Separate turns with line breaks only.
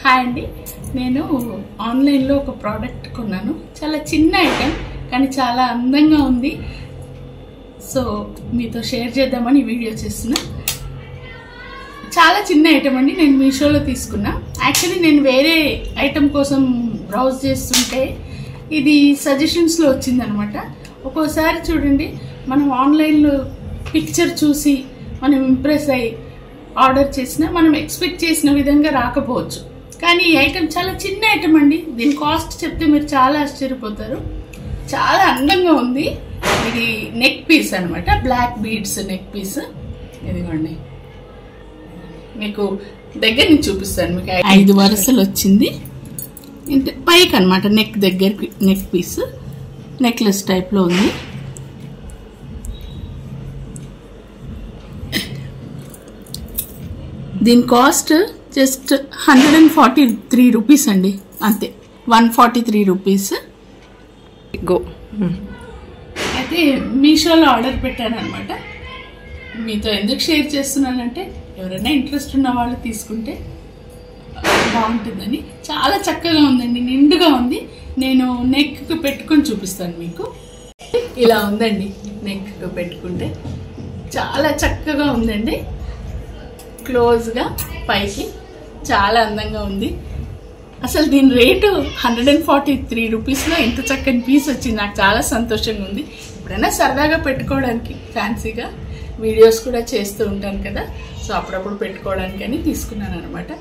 Hi అండి, నేను ఆన్లైన్లో ఒక ప్రోడక్ట్ కొన్నాను. చాలా చిన్న ఐటెం కానీ చాలా అందంగా ఉంది. సో మీతో షేర్ చేద్దామని వీడియో చేస్తున్నా. చాలా చిన్న ఐటెం అండి, నేను మీషోలో తీసుకున్నా. యాక్చువల్లీ నేను వేరే ఐటెం కోసం బ్రౌజ్ చేస్తుంటే ఇది సజెషన్స్లో వచ్చిందనమాట. ఒక్కోసారి చూడండి, మనం ఆన్లైన్లో పిక్చర్ చూసి మనం ఇంప్రెస్ అయ్యి ఆర్డర్ చేసినా మనం ఎక్స్పెక్ట్ చేసిన విధంగా రాకపోవచ్చు. కానీ ఈ ఐటెం చాలా చిన్న ఐటెం అండి. దీని కాస్ట్ చెప్తే మీరు చాలా ఆశ్చర్యపోతారు. చాలా అందంగా ఉంది. ఇది నెక్ పీస్ అనమాట, బ్లాక్ బీడ్స్ నెక్ పీస్. ఇదిగోండి, మీకు దగ్గర నుంచి చూపిస్తాను. మీకు 5 వరుసలు వచ్చింది. పైకి అనమాట, నెక్ దగ్గరికి నెక్ పీస్, నెక్లెస్ టైప్లో ఉంది. దీని కాస్ట్ జస్ట్ 143 రూపీస్ అండి, అంతే. 143 రూపీస్.
గో
అయితే మీషోలో ఆర్డర్ పెట్టాను అనమాట. మీతో ఎందుకు షేర్ చేస్తున్నానంటే, ఎవరైనా ఇంట్రెస్ట్ ఉన్న వాళ్ళు తీసుకుంటే బాగుంటుందని. చాలా చక్కగా ఉందండి, నిండుగా ఉంది. నేను నెక్కి పెట్టుకొని చూపిస్తాను మీకు. ఇలా ఉందండి, నెక్కి పెట్టుకుంటే చాలా చక్కగా ఉందండి. క్లోజ్గా పైకి చాలా అందంగా ఉంది. అసలు దీని రేటు 143 రూపీస్లో ఇంత చక్కని పీస్ వచ్చింది. నాకు చాలా సంతోషంగా ఉంది. ఎప్పుడైనా సరదాగా పెట్టుకోవడానికి, ఫ్యాన్సీగా వీడియోస్ కూడా చేస్తూ ఉంటాను కదా, సో అప్పుడప్పుడు పెట్టుకోవడానికి అని తీసుకున్నాను అనమాట.